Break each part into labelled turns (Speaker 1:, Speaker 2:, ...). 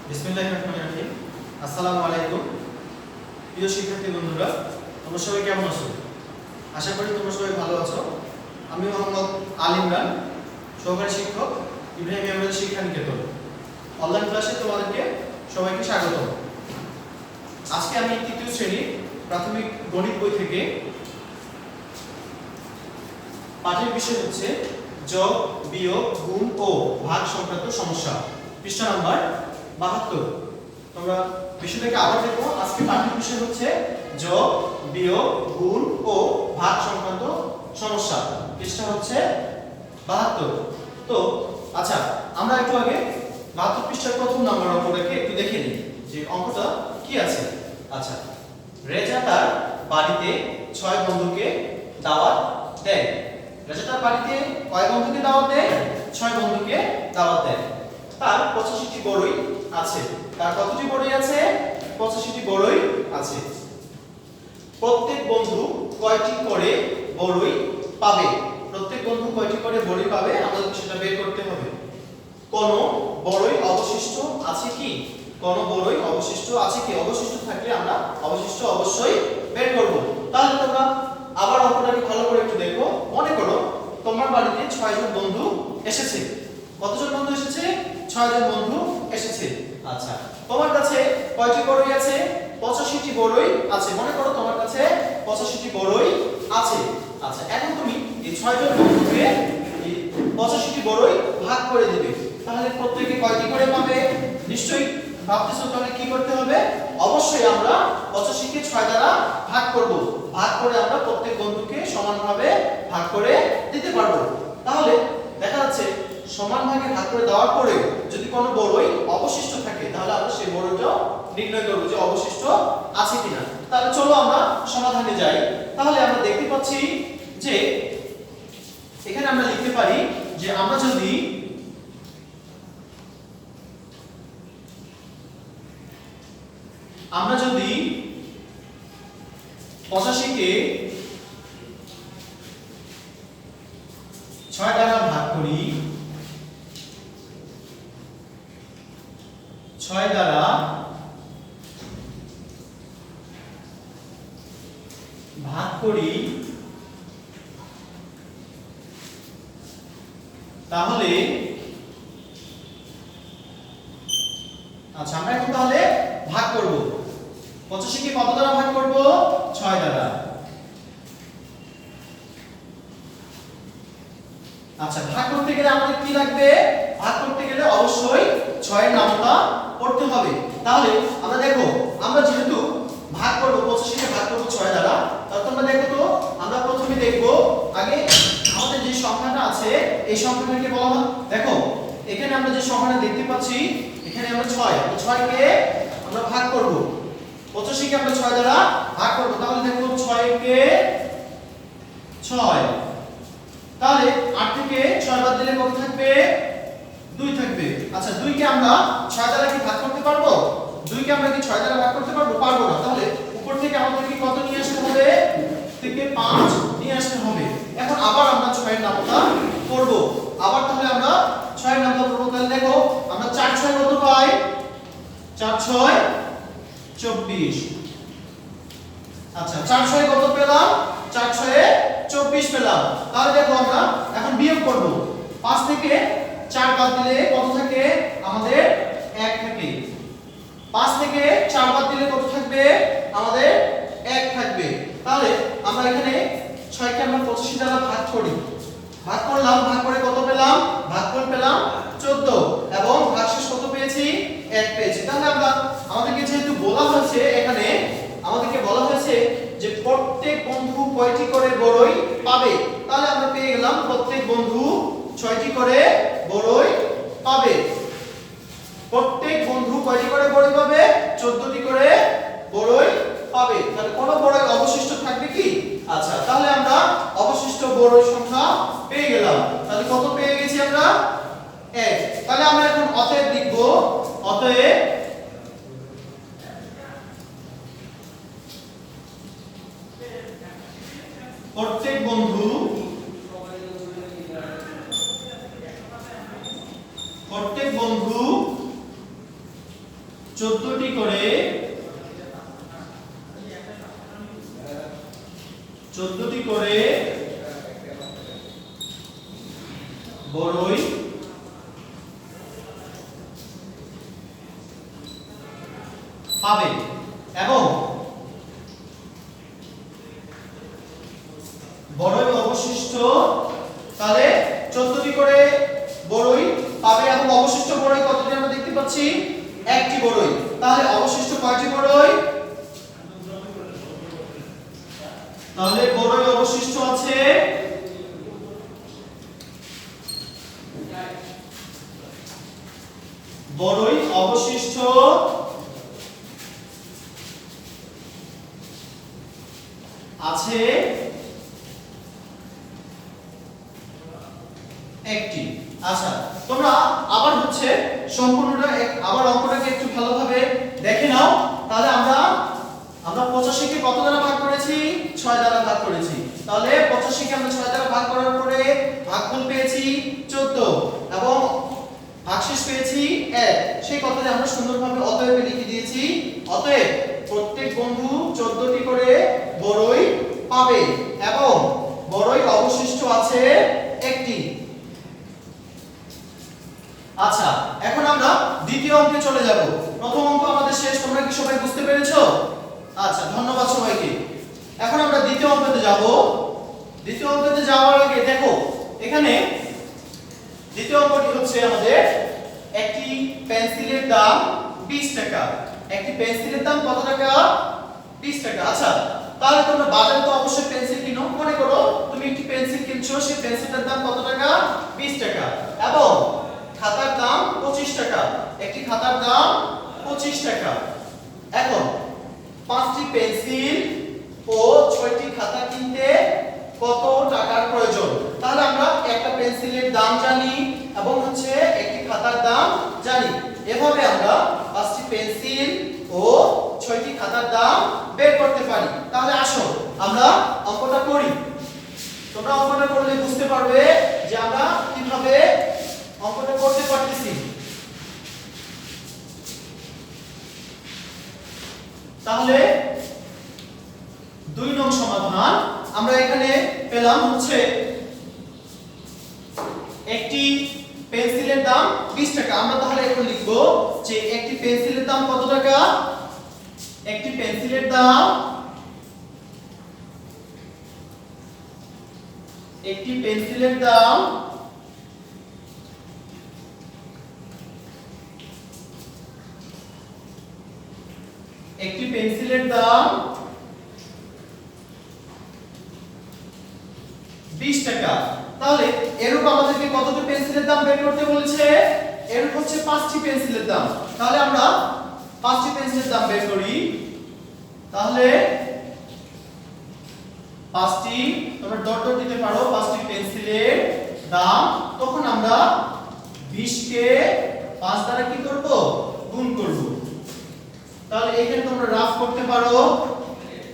Speaker 1: বিসমিল্লাহির রহমানির রহিম। আসসালামু আলাইকুম প্রিয় শিক্ষার্থী বন্ধুরা, তোমরা সবাই কেমন আছো? আশা করি তোমরা সবাই ভালো আছো। আমি মোহাম্মদ আল ইমরান, সহকারী শিক্ষক, ইব্রাহিম মেমোরিয়াল শিক্ষা নিকেতন। অনলাইন ক্লাসে তোমাদেরকে সবাইকে স্বাগত। আজকে আমি তৃতীয় শ্রেণীর প্রাথমিক গণিত বই থেকে পাঠের বিষয় হচ্ছে যোগ, বিয়োগ, গুণ ও ভাগ সংক্রান্ত সমস্যা, পৃষ্ঠা নাম্বার 72। তোমরা বিষয়টাকে আবার দেখো। আজকে পাঠের বিষয় হচ্ছে যোগ, বিয়োগ, গুণ ও ভাগ সংক্রান্ত সমস্যা, পৃষ্ঠা হচ্ছে 72। তো আচ্ছা, আমরা একটু আগে 72 পৃষ্ঠার প্রথম নাম্বার অঙ্কটাকে একটু দেখে নিই যে অঙ্কটা কি আছে। আচ্ছা, রেজা তার বাড়িতে 6 বন্ধুকে দাওয়াত দেয়। রেজা তার বাড়িতে কয় বন্ধুকে দাওয়াত দেয়? 6 বন্ধুকে দাওয়াত দেয়। তার 85টি বড়ই আছে। তার কতটি বড়ই আছে? 85টি বড়ই আছে। প্রত্যেক বন্ধু কয়টি করে বড়ই পাবে? প্রত্যেক বন্ধু কয়টি করে বড়ই পাবে আমাদের সেটা বের করতে হবে। কোন বড়ই অবশিষ্ট আছে কি? কোন বড়ই অবশিষ্ট আছে কি? অবশিষ্ট থাকলে আমরা অবশিষ্ট অবশ্যই বের করব। তাহলে তোমরা আবার অঙ্কটাকে ভালো করে একটু দেখো। মনে করো তোমার বাড়িতে 6 জন বন্ধু এসেছে। কতজন বন্ধু এসেছে? 6 জন বন্ধু এসেছে। আচ্ছা, তোমার কাছে কয়টি বড়ই আছে? 85টি বড়ই আছে। মনে করো তোমার কাছে 85টি বড়ই আছে। আচ্ছা, এখন তুমি এই 6 জন বন্ধুকে এই 85টি বড়ই ভাগ করে দিবে। তাহলে প্রত্যেকে কয়টি করে পাবে? নিশ্চয়ই ভাবতেছো তাহলে কি করতে হবে? অবশ্যই আমরা 85 কে 6 দ্বারা ভাগ করব। ভাগ করে আমরা প্রত্যেক বন্ধুকে সমানভাবে ভাগ করে দিতে পারবো। তাহলে দেখা যাচ্ছে সমান ভাগে ভাগ করে দেওয়ার পরে যদি কোনো বড়ই অবশিষ্ট থাকে তাহলে আমরা সেই বড়ইটাও নির্ণয় করব যে অবশিষ্ট আছে কিনা। তাহলে চলো আমরা সমাধানে যাই। তাহলে আমরা দেখতে পাচ্ছি যে এখানে আমরা লিখতে পারি যে আমরা যদি 85 কে 6 দ্বারা ভাগ করি, 6 দ্বারা ভাগ করি, তাহলে আচ্ছা আমরা এখন তাহলে ভাগ করব। 85 কে কত দ্বারা ভাগ করব? 6 দ্বারা। আচ্ছা, ভাগ করতে গেলে আমাদের কি লাগবে? ভাগ করতে গেলে অবশ্যই 6 এর নামতা পড়তে হবে। তাহলে আমরা দেখো, আমরা যেহেতু ভাগ করব 85 কে ভাগ করব 6 দ্বারা, তাহলে তোমরা দেখো তো আমরা প্রথমে দেখব আগে আমাদের যে সংখ্যাটা আছে এই সংখ্যাটাকে বলা হয়। দেখো এখানে আমরা যে সংখ্যাটা দেখতে পাচ্ছি এখানে আমরা 6, এই 6 কে আমরা ভাগ করব। 85 কে আমরা 6 দ্বারা ভাগ করব। তাহলে দেখো 6 কে 6, তাহলে 8 থেকে 6 বাদ দিলে কত থাকবে? 2 থাকবে। আচ্ছা, 2 কে আমরা 6 দ্বারা কি ভাগ করতে পারবো? 2 কে আমরা কি 6 দ্বারা ভাগ করতে পারবো? পারবো না। তাহলে উপর থেকে আমাদের কি কত নিয়ে আসতে হবে? থেকে 5 নিয়ে আসতে হবে। এখন আবার আমরা 6 এর নামতা করব। আবার তাহলে আমরা 6 এর নামতা করব। তাহলে দেখো আমরা 4 6 কত পাই? 4 6 24। আচ্ছা, 4 6 কত পেলাম? 4 6 24 পেলাম। তাহলে দেখো আমরা এখন বিয়োগ করব। 5 থেকে 4 বাদ দিলে কত থাকে? আমাদের 1 থাকে। 5 থেকে 4 বাদ দিলে কত থাকবে? আমাদের 1 থাকবে। তাহলে আমরা এখানে 6 কে আমরা 85 দ্বারা ভাগ করি। ভাগ করলাম, ভাগ করে কত পেলাম? ভাগফল পেলাম 14 এবং ভাগশেষ কত পেয়েছি? 1 পেয়েছি। তাহলে আমরা আমাদেরকে যেহেতু বলা হয়েছে এখানে আমাদেরকে বলা হয়েছে যে প্রত্যেক বন্ধু কয়টি করে বড়ই পাবে, তাহলে আমরা পেয়ে গেলাম প্রত্যেক বন্ধু 6টি করে বড়ই পাবে। প্রত্যেক বন্ধু কয়টি করে বড়ই পাবে? 14টি করে বড়ই পাবে। তাহলে কোন বড়ই অবশিষ্ট থাকবে কি? আচ্ছা, তাহলে আমরা অবশিষ্ট বড়ই সংখ্যা পেয়ে গেলাম। তাহলে কত পেয়ে গেছি আমরা? 1। তাহলে আমরা এখন অতএব লিখব, অতএব প্রত্যেক বন্ধু 14টি করে 14টি করে বড়ই পাবে এবং বড়ই অবশিষ্ট, তাহলে 14টি করে বড়ই পাবে এবং অবশিষ্ট বড়ই কতটি আমরা দেখতে পাচ্ছি? একটি বড়ই। তাহলে অবশিষ্ট কয়টি বড়ই? তাহলে বড়ই অবশিষ্ট আছে বড়ই অবশিষ্ট আছে একটি। আচ্ছা, তোমরা আবার হচ্ছে সম্পূর্ণটা আবার অঙ্কটাকে একটু ভালোভাবে দেখে নাও। তাহলে আমরা 85 কে কত দ্বারা ভাগ করেছি? 6 দ্বারা ভাগ করেছি। তাহলে 85 কে আমরা 6 দ্বারা ভাগ করার পরে ভাগফল পেয়েছি 14 এবং ভাগশেষ পেয়েছি 1। সেই কথাটা আমরা সুন্দরভাবে অতএব লিখে দিয়েছি। অতএব প্রত্যেক বন্ধু 14টি করে বড়ই পাবে এবং বড়ই অবশিষ্ট আছে একটি। আচ্ছা, এখন আমরা দ্বিতীয় অঙ্কে চলে যাব। প্রথম অঙ্ক আমাদের শেষ, তোমরা কি সবাই বুঝতে পেরেছো? আচ্ছা, ধন্যবাদ সবাইকে। এখন আমরা দ্বিতীয় অঙ্কতে যাব। দ্বিতীয় অঙ্কতে যাওয়ার আগে দেখো, এখানে দ্বিতীয় অঙ্কটি হচ্ছে আমাদের একটি পেন্সিলের দাম 20 টাকা। একটি পেন্সিলের দাম কত টাকা? 20 টাকা। আচ্ছা, তাহলে তোমরা বাজারে তো অবশ্যই পেন্সিল কিনো। মনে করো তুমি একটি পেন্সিল কিনছো, সেই পেন্সিলটার দাম কত টাকা? 20 টাকা এবং খাতার দাম 25 টাকা। একটি খাতার দাম 25 টাকা। এখন 5টি পেন্সিল ও 6টি খাতা কিনতে কত টাকার প্রয়োজন? তাহলে আমরা একটা পেন্সিলের দাম জানি এবং হচ্ছে একটি খাতার দাম জানি। এভাবে আমরা 5টি পেন্সিল ও 6টি খাতার দাম বের করতে পারি। তাহলে আসো আমরা অঙ্কটা করি। তোমরা অঙ্কটা করলে বুঝতে পারবে যে আমরা কিভাবে অঙ্কটা করতে পারতেছি। তাহলে 2 নং সমাধান আমরা এখানে পেলাম হচ্ছে একটি পেন্সিলের দাম 20 টাকা। আমরা তাহলে এখন লিখব যে একটি পেন্সিলের দাম কত টাকা? একটি পেন্সিলের দাম একটি পেন্সিলের দাম একটি পেন্সিলের দাম 20 টাকা। তাহলে এরূপ আমাদেরকে কতটি পেন্সিলের দাম বের করতে বলেছে? এরূপ হচ্ছে 5টি পেন্সিলের দাম। তাহলে আমরা 5টি পেন্সিলের দাম বের করি। তাহলে 5টি, তোমরা ডট ডট দিতে পারো, 5টি পেন্সিলের দাম। তখন আমরা 20 কে 5 দ্বারা কি করব? গুণ করব। তাহলে এখানে তোমরা রাফ করতে পারো।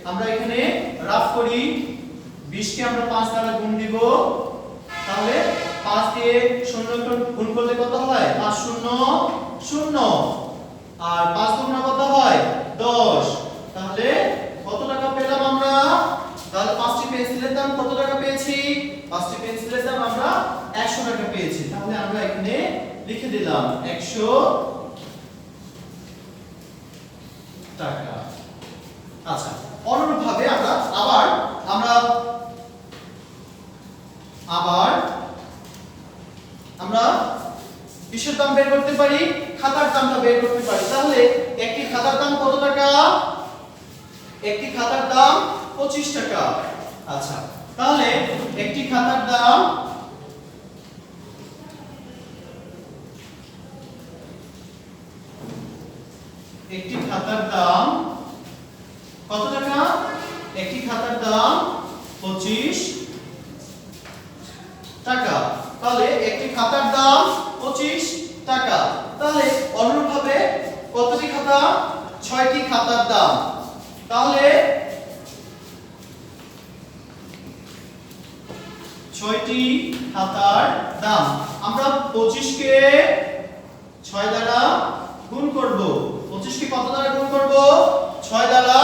Speaker 1: আমরা এখানে রাফ করি। 20 কে আমরা 5 দ্বারা গুণ দিব। তাহলে 5 দিয়ে 0 গুণ করলে কত হয়? 5 0 0 আর 5 দুগুণা কত হয়? 10। তাহলে কত টাকা পেলাম আমরা? তাহলে 5টি পেন্সিলের দাম কত টাকা পেয়েছি? 5টি পেন্সিলের দাম আমরা 100 টাকা পেয়েছি। তাহলে আমরা এখানে লিখে দিলাম 100 টাকা। আচ্ছা, অনুরূপভাবে আমরা কিসের দাম বের করতে পারি? খাতার দামটা বের করতে পারি। তাহলে একটি খাতার দাম কত টাকা? একটি খাতার দাম 25 টাকা। আচ্ছা, তাহলে একটি খাতার দাম কত টাকা? একটি খাতার দাম 25 টাকা। তাহলে একটি খাতার দাম 25 টাকা। তাহলে অনুরূপভাবে কতটি খাতা? 6টি খাতার দাম। তাহলে 6টি খাতার দাম। আমরা 25 কে 6 দ্বারা গুণ করব। 25 কে কত দ্বারা গুণ করব 6 দ্বারা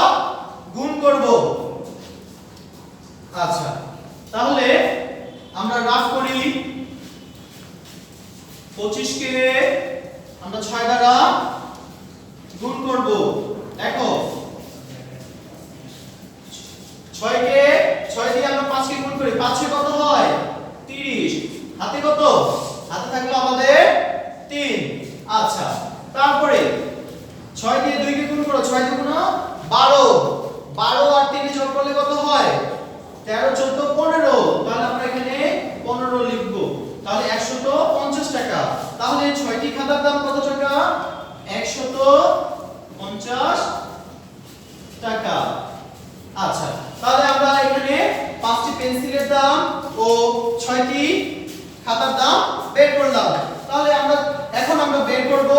Speaker 1: গুণ করব আচ্ছা তাহলে আমরা রাফ করি 25 কে আমরা 6 দ্বারা গুণ করব দেখো 6 কে 6 দিয়ে আমরা 5 কে গুণ করি 5 এ কত হয় 30 হাতে কত হাতে থাকলো আমাদের 3 আচ্ছা তারপরে 6 দিয়ে 2 কে গুণ করো 6 দুগুণ 12 12 আর 3 যোগ করলে কত হয় 13 14 15 তাহলে আমরা এখানে 15 লিখব তাহলে 150 টাকা তাহলে 6টি খাতার দাম কত টাকা 150 টাকা আচ্ছা তাহলে আমরা এখানে 5টি পেন্সিলের দাম ও 6টি খাতার দাম বের করলাম তাহলে এখন আমরা বের করব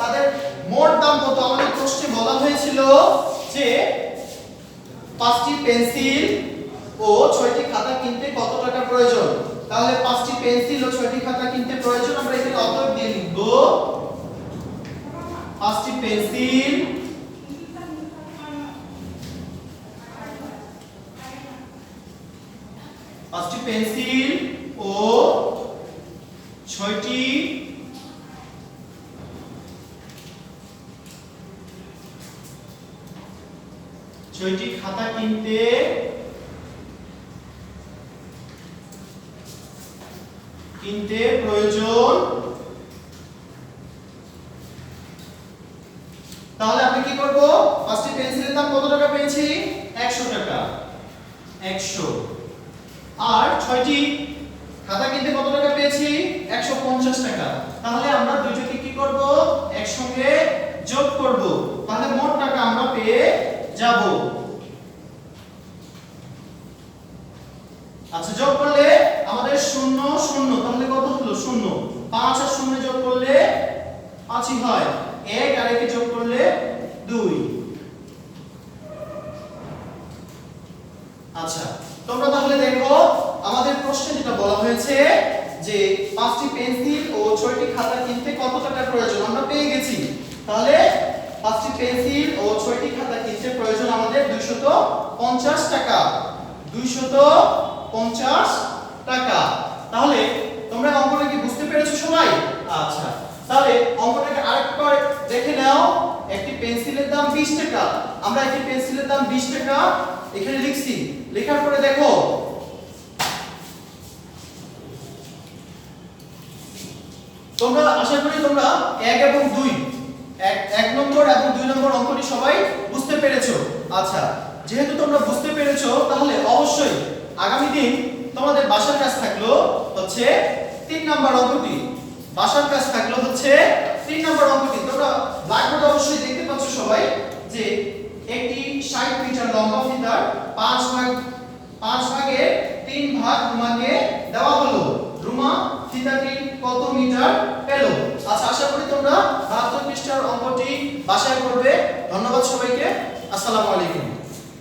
Speaker 1: তাদের মোট দাম কত আমাদের প্রশ্নে বলা হয়েছিল যে 5টি পেন্সিল ও 6টি খাতা কিনতে কত টাকা প্রয়োজন তাহলে 5টি পেন্সিল ও 6টি খাতা কিনতে প্রয়োজন আমরা এখানে অতএব দিয়ে লিখব 5টি পেন্সিল ও 6টি খাতা কিনতে প্রয়োজন তাহলে আমরা কি করব 5টি পেন্সিলের দাম কত টাকা পেয়েছি 100 টাকা 100 আর 6টি খাতা কিনতে কত টাকা পেয়েছি 150 টাকা তাহলে আমরা দুইটাকে কি করব একসঙ্গে যোগ করব তাহলে মোট টাকা আমরা পেয়ে যাব আচ্ছা যোগ করলে আমাদের 0 0 তাহলে কত হলো 0 5 আর 0 যোগ করলে 5ই হয় 1 আর 1 যোগ করলে 2 আচ্ছা তোমরা তাহলে দেখো আমাদের প্রশ্নে যেটা বলা হয়েছে যে 5টি পেন্সিল ও 6টি খাতা কিনতে কত টাকা প্রয়োজন আমরা পেয়ে গেছি তাহলে 5টি পেন্সিল ও 6টি খাতা কিনতে প্রয়োজন আমাদের 250 টাকা 250 টাকা তাহলে তোমরা অঙ্কটা কি বুঝতে পেরেছো সবাই আচ্ছা তাহলে অঙ্কটাকে আরেকবার দেখে নাও একটি পেন্সিলের দাম 20 টাকা আমরা একটি পেন্সিলের দাম 20 টাকা এখানে লিখছি লেখার পরে দেখো তোমরা আশা করি তোমরা 1 এবং 2 এক নম্বর এবং 2 নম্বর অঙ্কটি সবাই বুঝতে পেরেছো আচ্ছা যেহেতু তোমরা বুঝতে পেরেছো তাহলে অবশ্যই আগামী দিন তোমাদের বাসার কাজ থাকলো হচ্ছে 3 নম্বর অঙ্কটি বাসার কাজ থাকলো হচ্ছে 3 নম্বর অঙ্কটি তোমরা ব্ল্যাকবোর্ডে অবশ্যই দেখতে পাচ্ছ সবাই যে একটি 60 মিটার লম্বা ফিতার 5 ভাগে 3 ভাগ তোমাকে দেওয়া হলো রুমা ফিতাটি কত মিটার পেল আচ্ছা আশা করি তোমরা 72 পৃষ্ঠার অঙ্কটি বাসায় করবে ধন্যবাদ সবাইকে আসসালামু আলাইকুম